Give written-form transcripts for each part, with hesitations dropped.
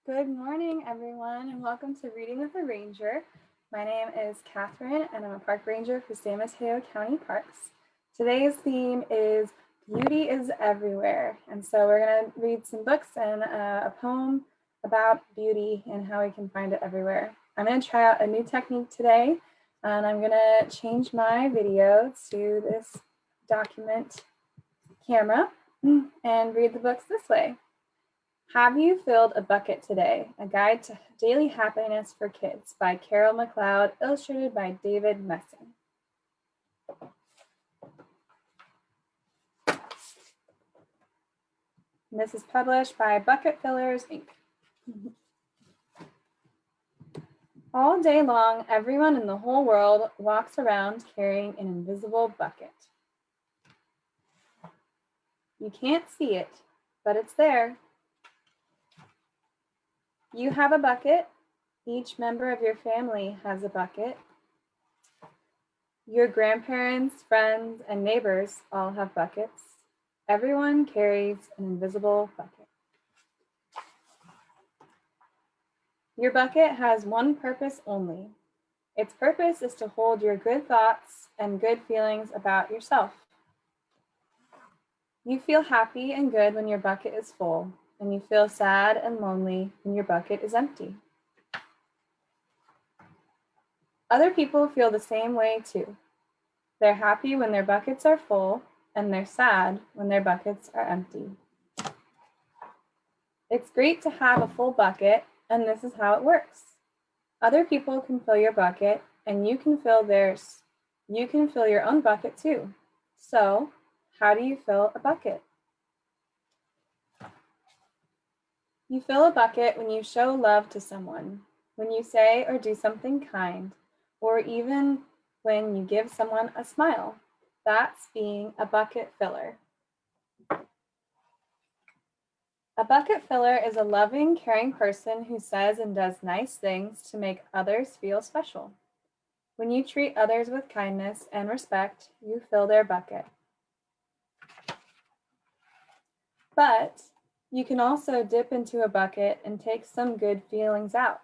Good morning, everyone, and welcome to Reading with a Ranger. My name is Catherine, and I'm a park ranger for San Mateo County Parks. Today's theme is Beauty is Everywhere, and so we're going to read some books and a poem about beauty and how we can find it everywhere. I'm going to try out a new technique today, and I'm going to change my video to this document camera and read the books this way. Have You Filled a Bucket Today? A Guide to Daily Happiness for Kids by Carol McLeod, illustrated by David Messing. And this is published by Bucket Fillers, Inc. All day long, everyone in the whole world walks around carrying an invisible bucket. You can't see it, but it's there. You have a bucket. Each member of your family has a bucket. Your grandparents, friends, and neighbors all have buckets. Everyone carries an invisible bucket. Your bucket has one purpose only. Its purpose is to hold your good thoughts and good feelings about yourself. You feel happy and good when your bucket is full, and you feel sad and lonely when your bucket is empty. Other people feel the same way too. They're happy when their buckets are full, and they're sad when their buckets are empty. It's great to have a full bucket, and this is how it works. Other people can fill your bucket, and you can fill theirs. You can fill your own bucket too. So, how do you fill a bucket? You fill a bucket when you show love to someone, when you say or do something kind, or even when you give someone a smile. That's being a bucket filler. A bucket filler is a loving, caring person who says and does nice things to make others feel special. When you treat others with kindness and respect, you fill their bucket. But you can also dip into a bucket and take some good feelings out.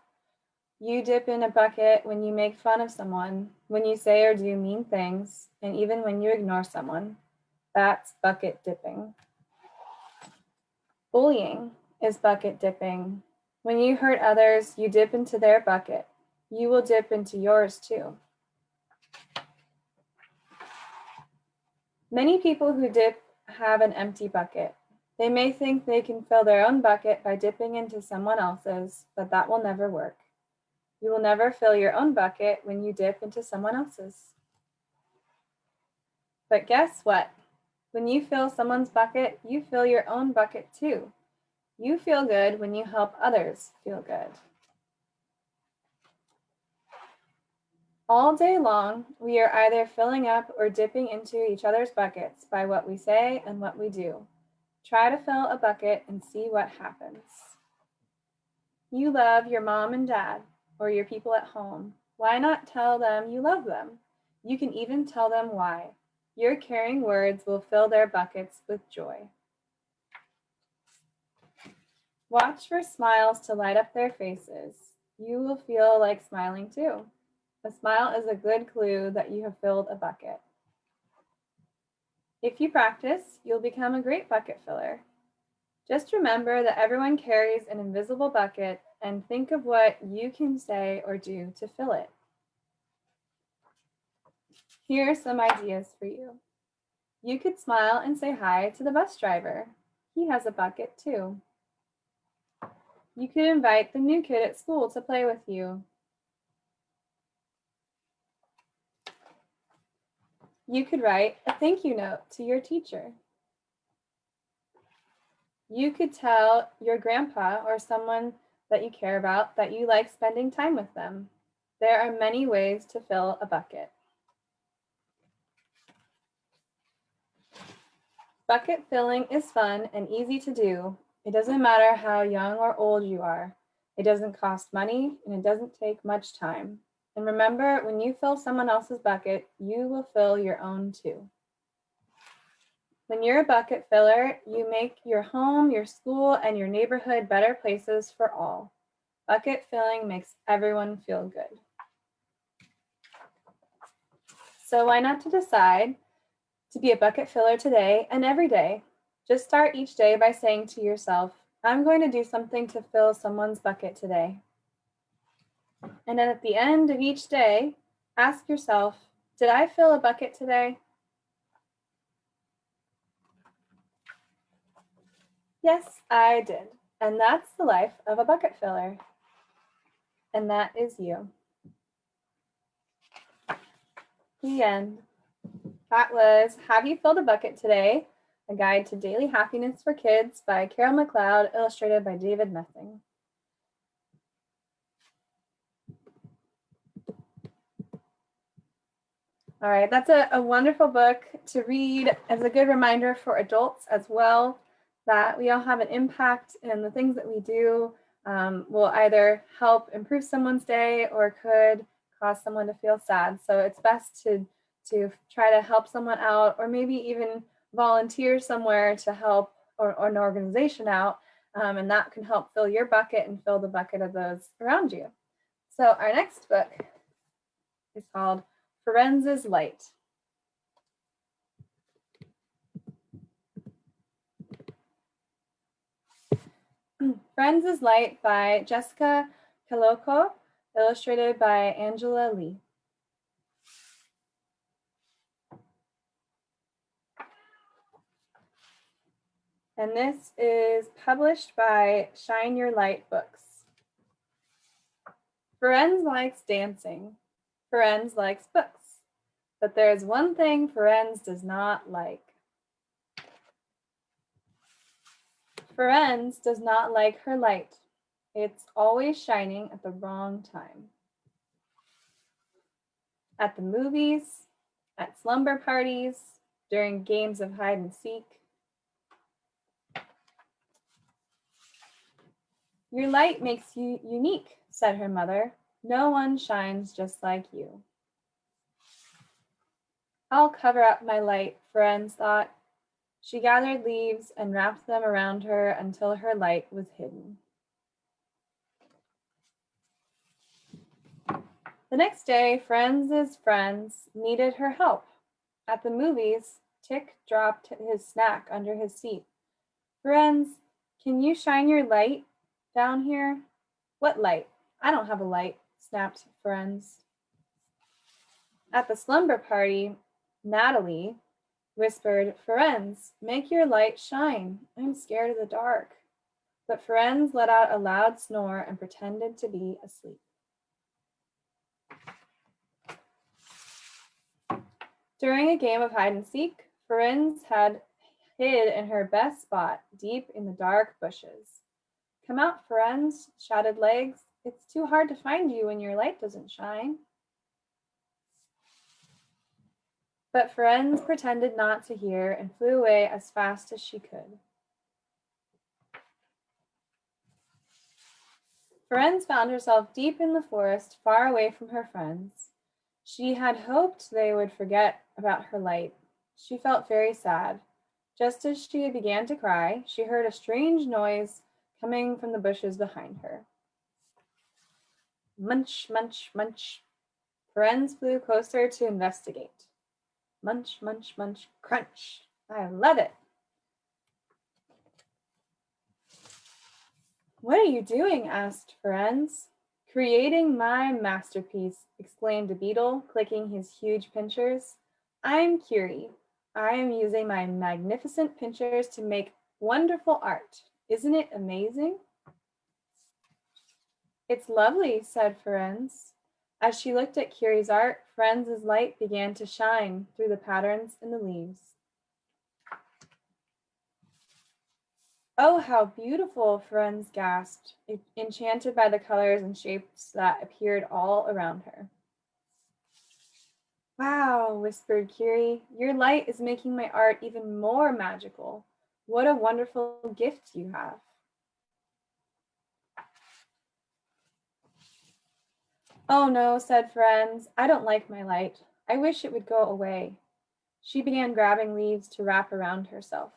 You dip in a bucket when you make fun of someone, when you say or do mean things, and even when you ignore someone. That's bucket dipping. Bullying is bucket dipping. When you hurt others, you dip into their bucket. You will dip into yours too. Many people who dip have an empty bucket. They may think they can fill their own bucket by dipping into someone else's, but that will never work. You will never fill your own bucket when you dip into someone else's. But guess what? When you fill someone's bucket, you fill your own bucket too. You feel good when you help others feel good. All day long, we are either filling up or dipping into each other's buckets by what we say and what we do. Try to fill a bucket and see what happens. You love your mom and dad or your people at home. Why not tell them you love them? You can even tell them why. Your caring words will fill their buckets with joy. Watch for smiles to light up their faces. You will feel like smiling too. A smile is a good clue that you have filled a bucket. If you practice, you'll become a great bucket filler. Just remember that everyone carries an invisible bucket and think of what you can say or do to fill it. Here are some ideas for you. You could smile and say hi to the bus driver. He has a bucket too. You could invite the new kid at school to play with you. You could write a thank you note to your teacher. You could tell your grandpa or someone that you care about that you like spending time with them. There are many ways to fill a bucket. Bucket filling is fun and easy to do. It doesn't matter how young or old you are. It doesn't cost money and it doesn't take much time. And remember, when you fill someone else's bucket, you will fill your own too. When you're a bucket filler, you make your home, your school, and your neighborhood better places for all. Bucket filling makes everyone feel good. So why not to decide to be a bucket filler today and every day? Just start each day by saying to yourself, I'm going to do something to fill someone's bucket today. And then at the end of each day, ask yourself, did I fill a bucket today? Yes, I did. And that's the life of a bucket filler. And that is you. The end. That was Have You Filled a Bucket Today? A Guide to Daily Happiness for Kids by Carol McLeod, illustrated by David Messing. All right, that's a wonderful book to read as a good reminder for adults as well, that we all have an impact, and the things that we do will either help improve someone's day or could cause someone to feel sad. So it's best to try to help someone out, or maybe even volunteer somewhere to help or an organization out, and that can help fill your bucket and fill the bucket of those around you. So our next book is called Ferencz's Light. Ferencz's Light by Jessica Kaloko, illustrated by Angela Lee. And this is published by Shine Your Light Books. Ferenc likes dancing. Ferenc likes books. But there's one thing Ferenc does not like. Ferenc does not like her light. It's always shining at the wrong time. At the movies, at slumber parties, during games of hide and seek. Your light makes you unique, said her mother. No one shines just like you. I'll cover up my light, Ferenc thought. She gathered leaves and wrapped them around her until her light was hidden. The next day, Ferenc's friends needed her help. At the movies, Tick dropped his snack under his seat. Ferenc, can you shine your light down here? What light? I don't have a light, snapped Ferenc. At the slumber party, Natalie whispered, Ferenc, make your light shine. I'm scared of the dark. But Ferenc let out a loud snore and pretended to be asleep. During a game of hide and seek, Ferenc had hid in her best spot, deep in the dark bushes. Come out, Ferenc, shouted Legs. It's too hard to find you when your light doesn't shine. But Ferenc pretended not to hear and flew away as fast as she could. Ferenc found herself deep in the forest, far away from her friends. She had hoped they would forget about her light. She felt very sad. Just as she began to cry, she heard a strange noise coming from the bushes behind her. Munch, munch, munch. Ferenc flew closer to investigate. Munch, munch, munch, crunch. I love it. What are you doing? Asked Ferenc. Creating my masterpiece, exclaimed a beetle, clicking his huge pincers. I'm Curie. I am using my magnificent pincers to make wonderful art. Isn't it amazing? It's lovely, said Ferenc. As she looked at Curie's art, Ferenc's light began to shine through the patterns in the leaves. Oh, how beautiful, Ferenc gasped, enchanted by the colors and shapes that appeared all around her. Wow, whispered Curie, your light is making my art even more magical. What a wonderful gift you have. Oh no, said Ferenc, I don't like my light. I wish it would go away. She began grabbing leaves to wrap around herself.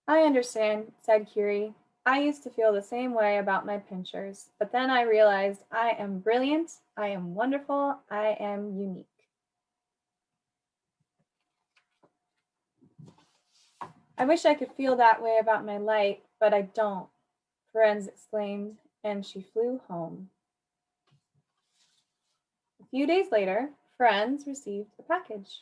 I understand, said Curie. I used to feel the same way about my pinchers, but then I realized I am brilliant, I am wonderful, I am unique. I wish I could feel that way about my light, but I don't, Ferenz exclaimed, and she flew home. A few days later, Ferenz received a package.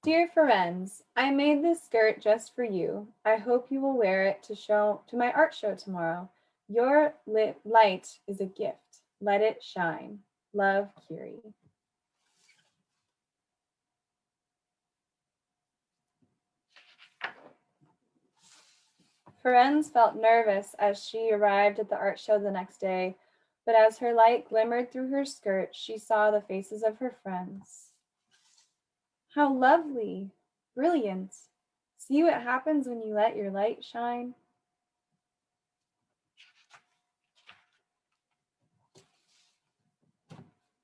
Dear Ferenz, I made this skirt just for you. I hope you will wear it to my art show tomorrow. Your light is a gift. Let it shine. Love, Curie. Ferenz felt nervous as she arrived at the art show the next day, but as her light glimmered through her skirt, she saw the faces of her friends. How lovely! Brilliant! See what happens when you let your light shine?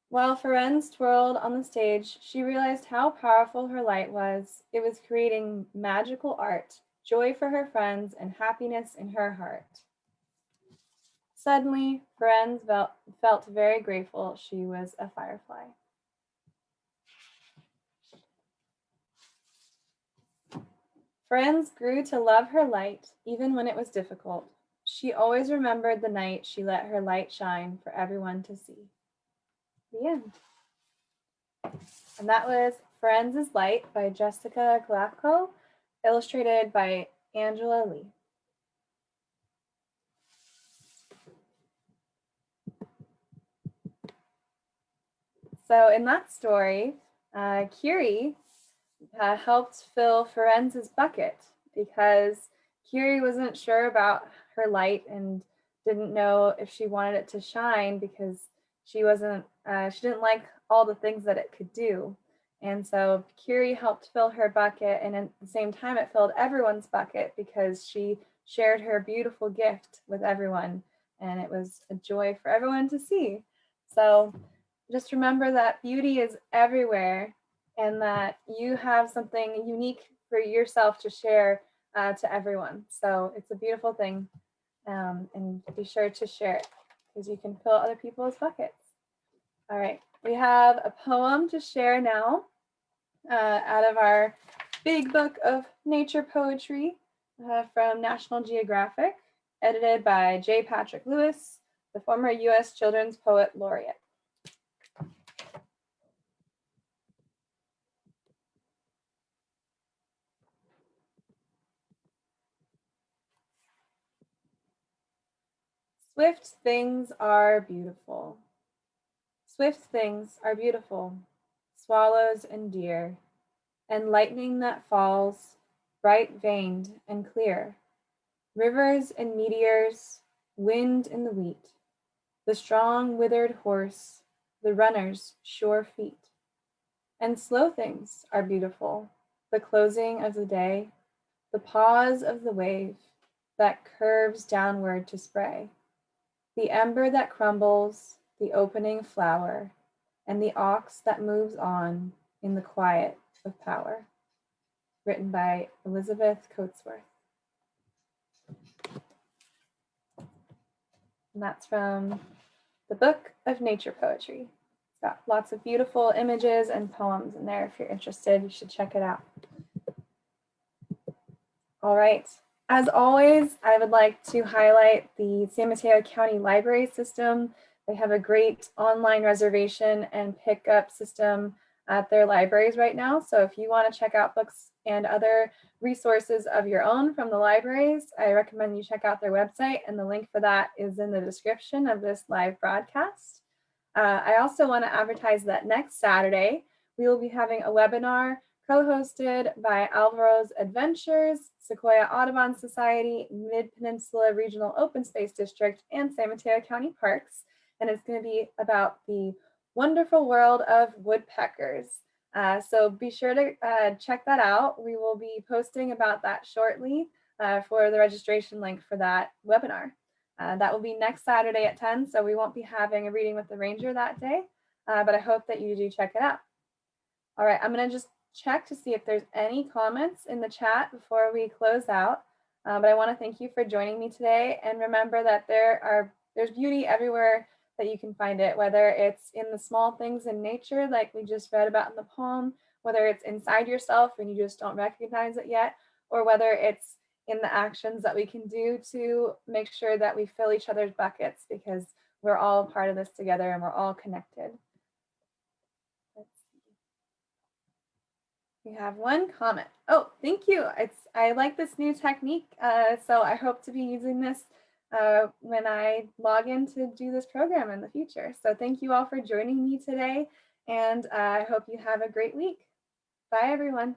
While Ferenz twirled on the stage, she realized how powerful her light was. It was creating magical art, joy for her friends, and happiness in her heart. Suddenly, Ferenz felt very grateful she was a firefly. Ferenz grew to love her light, even when it was difficult. She always remembered the night she let her light shine for everyone to see. The end. And that was Ferenz's Light by Jessica Glacko, illustrated by Angela Lee. So in that story, Curie helped fill Ferenz's bucket because Curie wasn't sure about her light and didn't know if she wanted it to shine because she didn't like all the things that it could do. And so Curie helped fill her bucket, and at the same time it filled everyone's bucket because she shared her beautiful gift with everyone, and it was a joy for everyone to see. So just remember that beauty is everywhere and that you have something unique for yourself to share to everyone. So it's a beautiful thing, and be sure to share it because you can fill other people's buckets. All right, we have a poem to share now out of our big book of nature poetry from National Geographic, edited by J. Patrick Lewis, the former U.S. Children's Poet Laureate. Swift things are beautiful. Swift things are beautiful, swallows and deer, and lightning that falls, bright veined and clear, rivers and meteors, wind in the wheat, the strong withered horse, the runner's sure feet. And slow things are beautiful, the closing of the day, the pause of the wave that curves downward to spray, the ember that crumbles, the opening flower, and the ox that moves on in the quiet of power. Written by Elizabeth Coatsworth. And that's from the Book of Nature Poetry. It's got lots of beautiful images and poems in there. If you're interested, you should check it out. All right. As always, I would like to highlight the San Mateo County Library System. They have a great online reservation and pickup system at their libraries right now. So if you want to check out books and other resources of your own from the libraries, I recommend you check out their website, and the link for that is in the description of this live broadcast. I also want to advertise that next Saturday, we will be having a webinar co-hosted by Alvaro's Adventures, Sequoia Audubon Society, Mid-Peninsula Regional Open Space District, and San Mateo County Parks. And it's going to be about the wonderful world of woodpeckers. So be sure to check that out. We will be posting about that shortly for the registration link for that webinar. That will be next Saturday at 10, so we won't be having a reading with the ranger that day. but I hope that you do check it out. All right, I'm going to just check to see if there's any comments in the chat before we close out. But I want to thank you for joining me today, and remember that there's beauty everywhere that you can find it, whether it's in the small things in nature like we just read about in the poem, whether it's inside yourself and you just don't recognize it yet, or whether it's in the actions that we can do to make sure that we fill each other's buckets, because we're all part of this together and we're all connected. We have one comment. Oh, thank you. I like this new technique, so I hope to be using this when I log in to do this program in the future. So thank you all for joining me today, and I hope you have a great week. Bye, everyone.